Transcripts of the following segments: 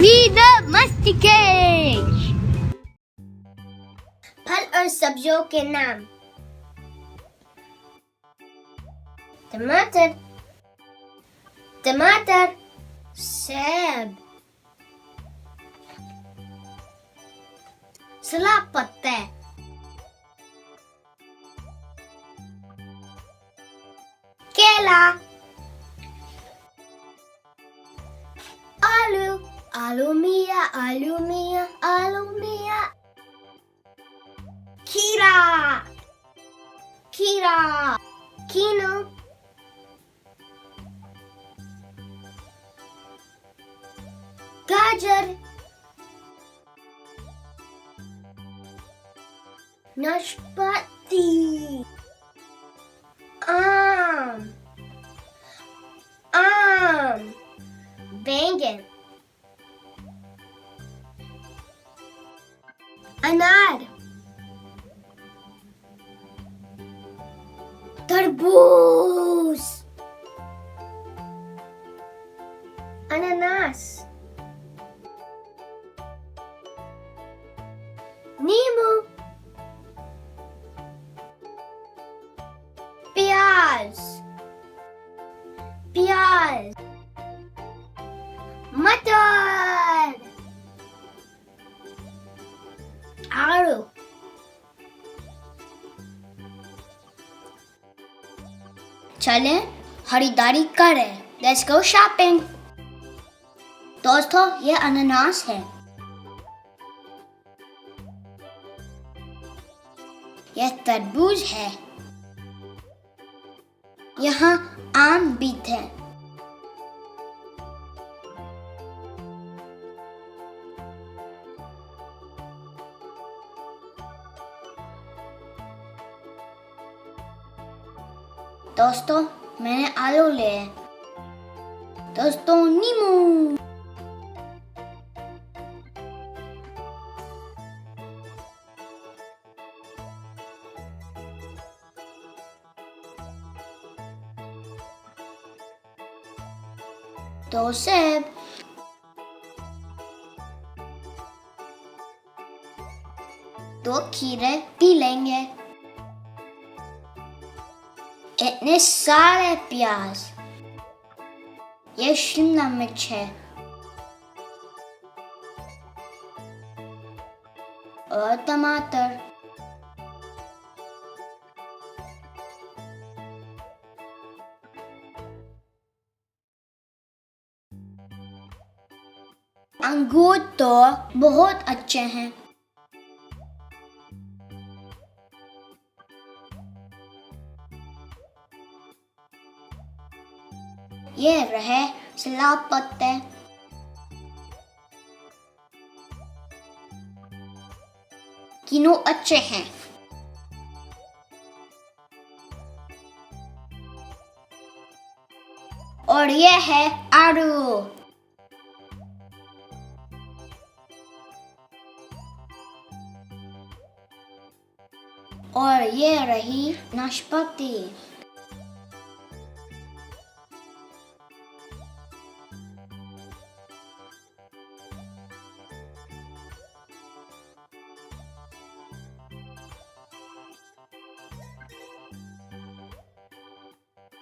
the masticates. फल और सब्जियों के नाम। टमाटर, टमाटर, सेब, सलाद पत्ते, केला, आलू, आलू मिया, आलू मिया, आलू मिया, खीरा, खीरा, कीनो, गाजर, नाशपाती, आम, आम, बैंगन, अनार, तरबूज, अनानास, नींबू, प्याज, प्याज, मटर, आलू, चलें खरीदारी करें। Let's go shopping। दोस्तों, ये अनानास है, यह तरबूज है, यहाँ आम भी थे, दोस्तों मैंने आलू लिए, दोस्तों नींबू, दो सेब, दो खीरे पी लेंगे, इतने सारे प्याज, ये शिमला मिर्च है और टमाटर, अंगूर तो बहुत अच्छे हैं, ये रहे सलाद पत्ते, तीनों अच्छे हैं, और ये है आलू, और ये रही नाशपाती,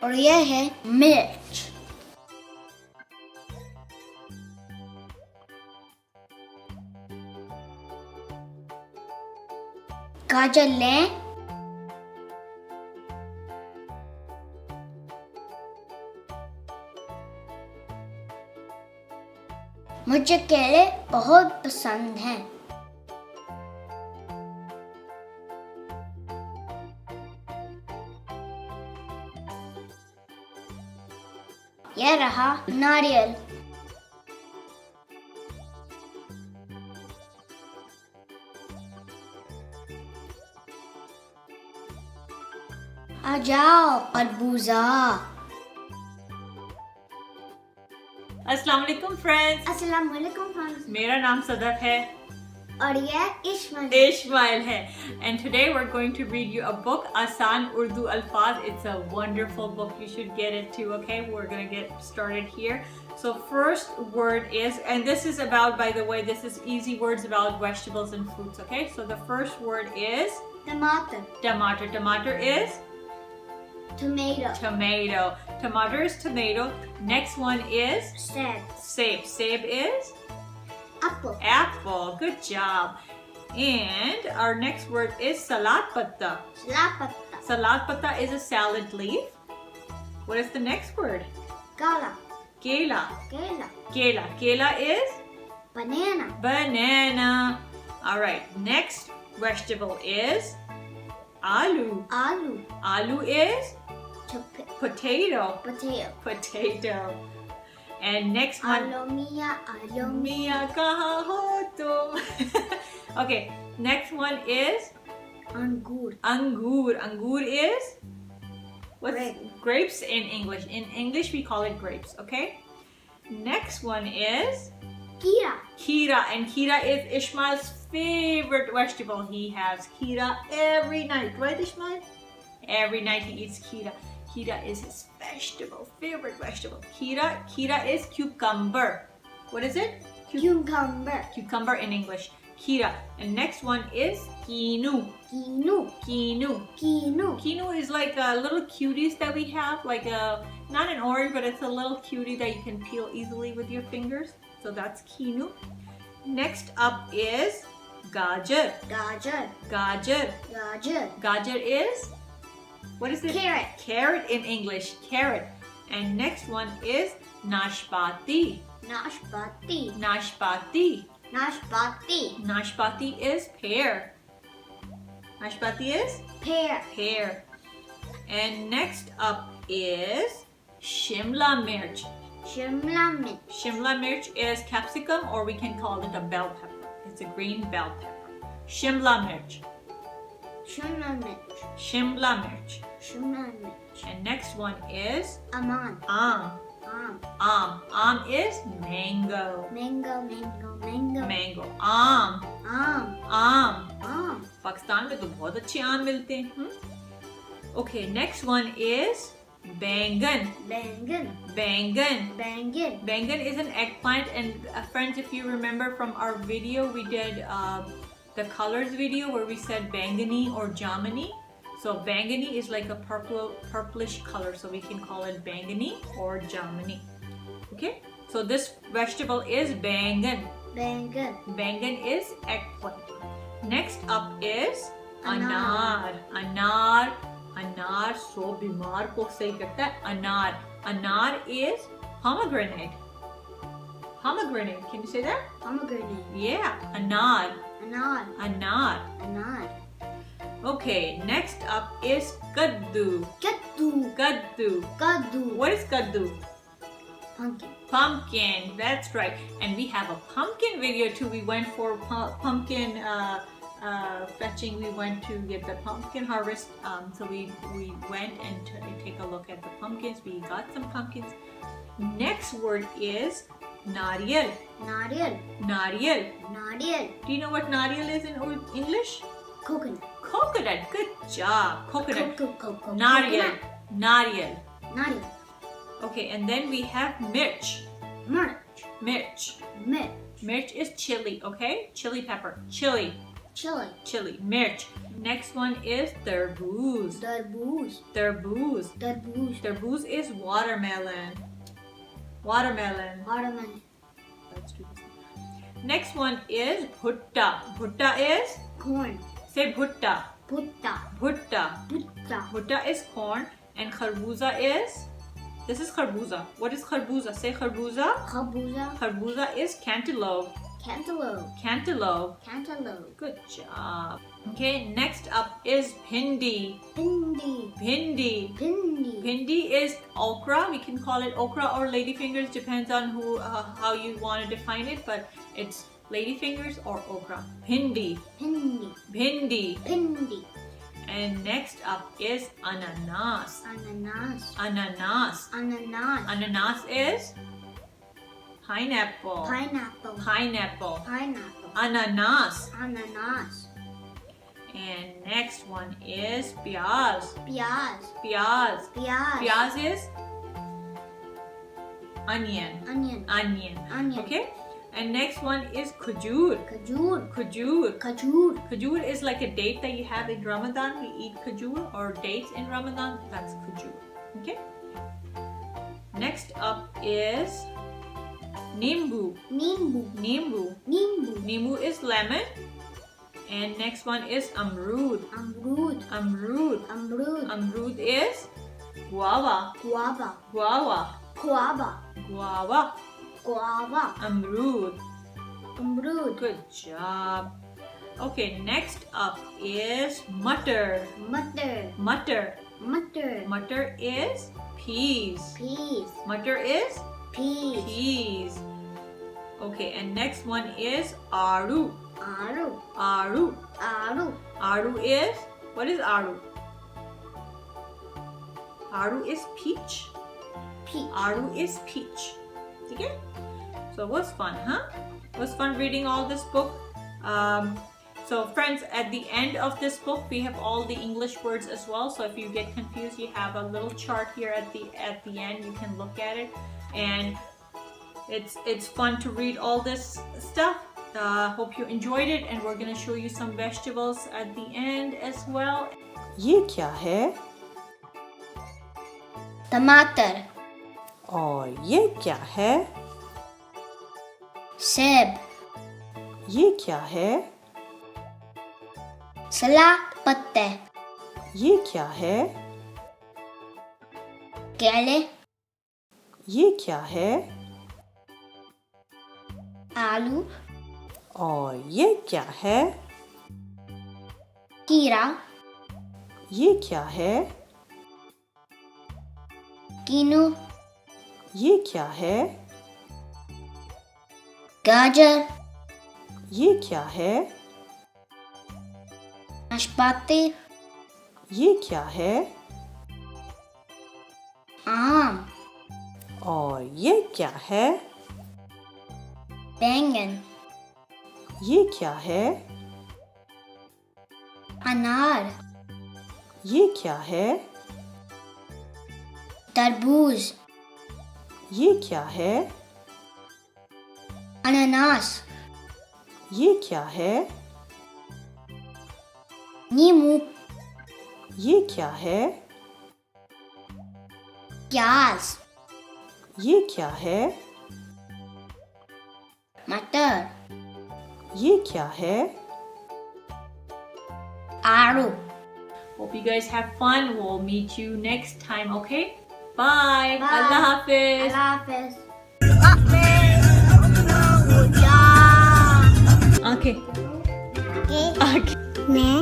और ये है मिर्च, गाजर लें, मुझे केले बहुत पसंद हैं, यह रहा नारियल, आ जाओ तरबूजा। अस्सलाम वालेकुम फ्रेंड्स। अस्सलाम वालेकुम फ्रेंड्स। मेरा नाम सदफ है और ये इस्माइल है and today we're going to read you a book, Asan Urdu Alfaz. It's a wonderful book. You should get it too, okay? We're going to get started here. So first word is, and this is about, by the way, this is easy words about vegetables and fruits, okay? So the first word is Tomato. tomato. Tomato is Tomato. tomato. Tomato is tomato. Next one is Seb. save. Save is Apple. apple. Good job. And our next word is salad patta. Lapata. Salad patta is a salad leaf. What is the next word? Gala. Kela. Kela. Kela. Kela is Banana. banana. All right. Next vegetable is aloo. Aloo. Aloo is potato. Potato. Potato. And next one. Alomia. Alomia. Mia kaha ho tum. Okay. Next one is Angur. angur. Angur is what's Grape. grapes in English? In English we call it grapes. Okay. Next one is Kira. kira, and kira is Ishmael's favorite vegetable. He has kira every night, right, Ishmael? Every night he eats kira. Kira is his favorite vegetable. Kira is cucumber. What is it? Cucumber. Cucumber in English. Kira. And next one is quinoa. Quinoa. Quinoa. Quinoa. Quinoa is like little cuties that we have, like not an orange, but it's a little cutie that you can peel easily with your fingers. So that's quinoa. Next up is gajar. Gajar. Gajar. Gajar. Gajar is, what is it? Carrot. Carrot in English. Carrot. And next one is nashpati. Nashpati. Nashpati. Nashpati. Nashpati is pear. Nashpati is Pear. pear. And next up is Shimla mirch. Shimla mirch. Shimla mirch is capsicum, or we can call it a bell pepper. It's a green bell pepper. Shimla mirch. Shimla mirch. Shimla mirch. Shimla mirch. And next one is Aman. Am. Am is mango. Mango. Mango. Mango. Mango. Am. Am. Pakistan में तो बहुत अच्छे आम मिलते हैं. Okay, next one is बैंगन. Bangan. बैंगन. Bangan. Bangan is an eggplant, and friends, if you remember from our video, we did the colors video where we said bangani or jamani. So bangani is like a purplish color, so we can call it bangani or jamani. Okay, so this vegetable is bangan. Bangan. Bangan is eggplant. Next up is Anar. Anar so बीमार को सही करता है. Anar is pomegranate. Can you say that? Pomegranate. Yeah, anar. Anar. Okay, next up is kaddu. Kaddu. What is kaddu? Pumpkin. Pumpkin. That's right. And we have a pumpkin video too. We went for pumpkin fetching. We went to get the pumpkin harvest. So we went and take a look at the pumpkins. We got some pumpkins. Next word is nariyal. Do you know what nariyal is in English? Coconut. Good job. Coconut. Coconut. Nariyal. Nariyal. Okay, and then we have mirch. Mirch is chili, okay? Chili pepper. Chili. Mirch. Next one is tarboos. Tarboos is watermelon. Let's do this. Next one is bhutta. Bhutta is Corn. say bhutta. Putta. Bhutta is corn, and kharbuza is, this is kharbuza. What is kharbuza? Say kharbuza. Kharbuza is cantaloupe. Good job. Okay, next up is bhindi. Bhindi is okra. We can call it okra or ladyfingers, depends on how you want to define it, but it's ladyfingers or okra. Bhindi. And next up is ananas. Ananas is pineapple. Ananas. And next one is Pyaz. Pyaz is onion. Onion. Onion. Onion. Okay. And next one is khajur. Khajur. Khajur. Khajur. Khajur is like a date that you have in Ramadan. We eat khajur or dates in Ramadan. That's khajur. Okay. Next up is nimbu. Nimbu. Nimbu. Nimbu. Nimbu is lemon. And next one is amrud. Amrud. Amrud. Amrud. Amrud is guava. Guava. Guava. Guava. Guava. Guava. Amrud. Amrud. Good job. Okay, next up is mutter. Mutter. Mutter. Mutter. Mutter is peas. Peas. Mutter is Peas. peas. Okay, and next one is aru. Aru. Aru. Aru. Aru is, what is aru? Aru is peach. Peach. Aru is peach. Okay? So it was fun, huh? It was fun reading all this book. So friends, at the end of this book, we have all the English words as well. So if you get confused, you have a little chart here at the end. You can look at it, and it's fun to read all this stuff. Hope you enjoyed it, and we're gonna show you some vegetables at the end as well. ये क्या है? Tomato. और ये क्या है? Seb. ये क्या है? Salak patte. ये क्या है? Kale. ये क्या है? Aloo. और ये क्या है? Kira. ये क्या है? Kinu. ये क्या है? Gajar. ये क्या है? Nashpati. ये क्या है? Aam. और ये क्या है? Bangan. ये क्या है? Anar. ये क्या है? Tarbooj. ये क्या है? Ananas. ये क्या है? Nimu. ये क्या है? Pyaz. ये क्या है? Matar. ये क्या है? Aru. Hope you guys have fun. We'll meet you next time, okay? Bye. Bye. Allah Hafiz. Hafiz. Okay. Okay. मैं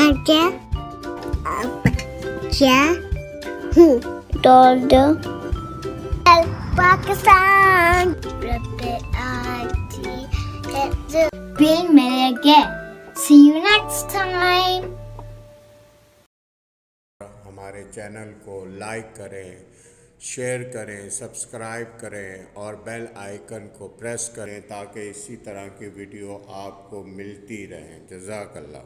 आजा बच्चा हूँ डॉल्डो पाकिस्तान रब्बे आजी है फिर मिलेंगे see you next time हमारे चैनल को लाइक करें, शेयर करें, सब्सक्राइब करें और बेल आइकन को प्रेस करें ताकि इसी तरह की वीडियो आपको मिलती रहें। जज़ाकल्लाह।